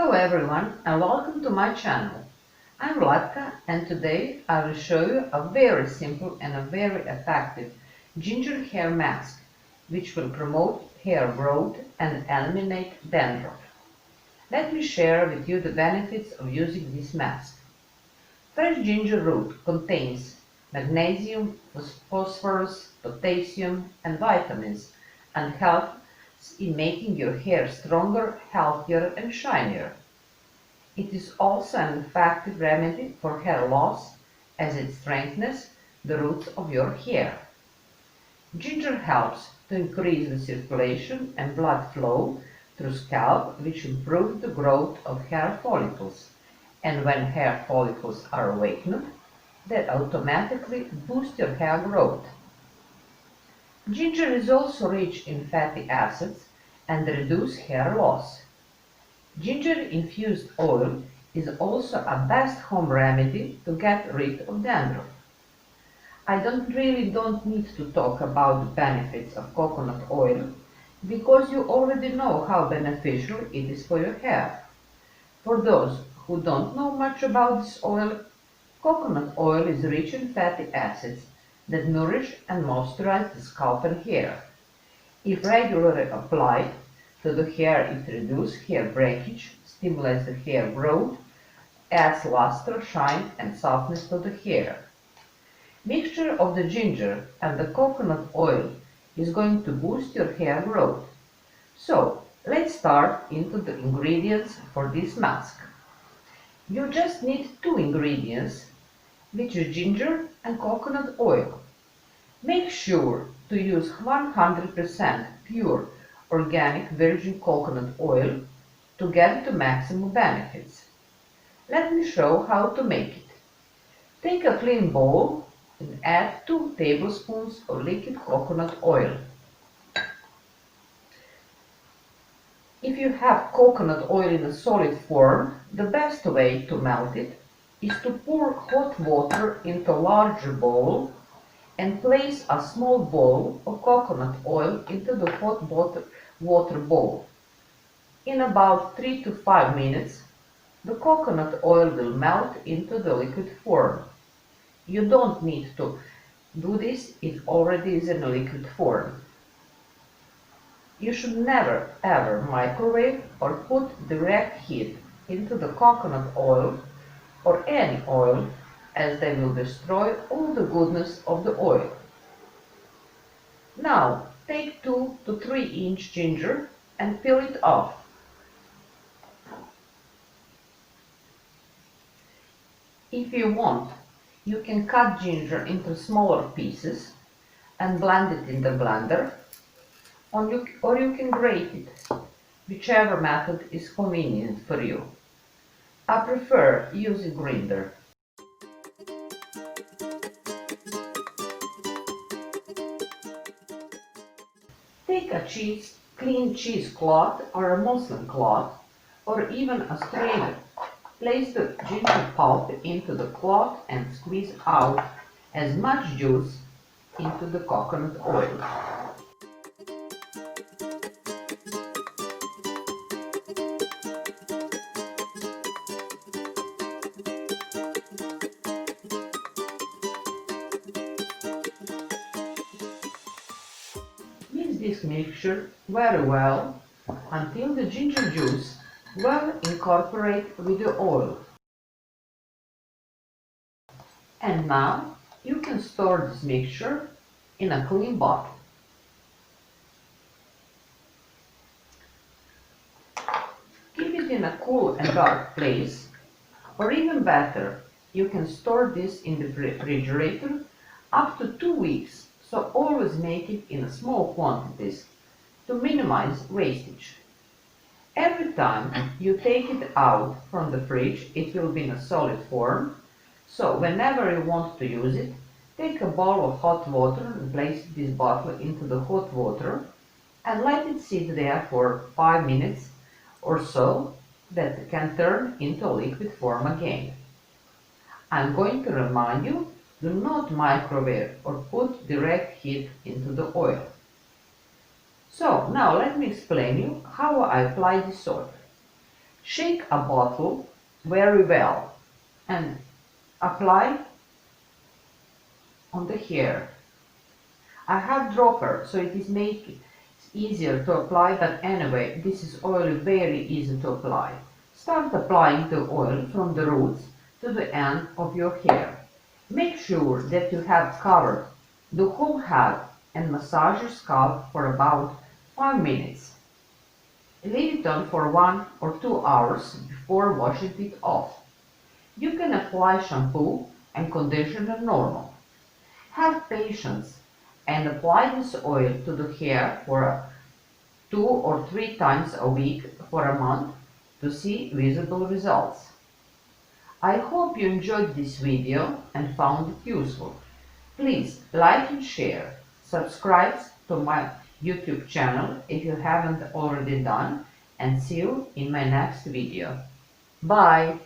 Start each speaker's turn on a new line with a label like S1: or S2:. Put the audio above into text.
S1: Hello everyone and welcome to my channel. I'm Vladka and today I will show you a very simple and a very effective ginger hair mask which will promote hair growth and eliminate dandruff. Let me share with you the benefits of using this mask. Fresh ginger root contains magnesium, phosphorus, potassium and vitamins and helps in making your hair stronger, healthier and shinier. It is also an effective remedy for hair loss as it strengthens the roots of your hair. Ginger helps to increase the circulation and blood flow through scalp, which improves the growth of hair follicles. And when hair follicles are awakened, they automatically boost your hair growth. Ginger is also rich in fatty acids and reduces hair loss. Ginger-infused oil is also a best home remedy to get rid of dandruff. I don't need to talk about the benefits of coconut oil because you already know how beneficial it is for your hair. For those who don't know much about this oil, coconut oil is rich in fatty acids that nourish and moisturize the scalp and hair. If regularly applied to the hair, it reduces hair breakage, stimulates the hair growth, adds luster, shine and softness to the hair. Mixture of the ginger and the coconut oil is going to boost your hair growth. So, let's start into the ingredients for this mask. You just need two ingredients, which is ginger and coconut oil. Make sure to use 100% pure organic virgin coconut oil to get the maximum benefits. Let me show how to make it. Take a clean bowl and add 2 tablespoons of liquid coconut oil. If you have coconut oil in a solid form, the best way to melt it is to pour hot water into a larger bowl and place a small bowl of coconut oil into the hot water bowl. In about 3 to 5 minutes, the coconut oil will melt into the liquid form. You don't need to do this, it already is in a liquid form. You should never ever microwave or put direct heat into the coconut oil or any oil, as they will destroy all the goodness of the oil. Now take 2 to 3 inch ginger and peel it off. If you want, you can cut ginger into smaller pieces and blend it in the blender, or you can grate it, whichever method is convenient for you. I prefer using grinder. Take a clean cheesecloth or a muslin cloth, or even a strainer. Place the ginger pulp into the cloth and squeeze out as much juice into the coconut oil. Mix this mixture very well until the ginger juice well incorporates with the oil. And now you can store this mixture in a clean bottle. Keep it in a cool and dark place, or even better, you can store this in the refrigerator up to 2 weeks, so always make it in small quantities to minimize wastage. Every time you take it out from the fridge, it will be in a solid form, so whenever you want to use it, take a bowl of hot water and place this bottle into the hot water and let it sit there for 5 minutes or so that it can turn into a liquid form again. I'm going to remind you, do not microwave or put direct heat into the oil. So now let me explain you how I apply this oil. Shake a bottle very well and apply on the hair. I have dropper, so it is making it easier to apply, but anyway, this is oil very easy to apply. Start applying the oil from the roots to the end of your hair. Make sure that you have covered the whole head and massage your scalp for about 5 minutes. Leave it on for 1 or 2 hours before washing it off. You can apply shampoo and conditioner normal. Have patience and apply this oil to the hair for 2 or 3 times a week for a month to see visible results. I hope you enjoyed this video and found it useful. Please like and share. Subscribe to my YouTube channel if you haven't already done, and see you in my next video. Bye!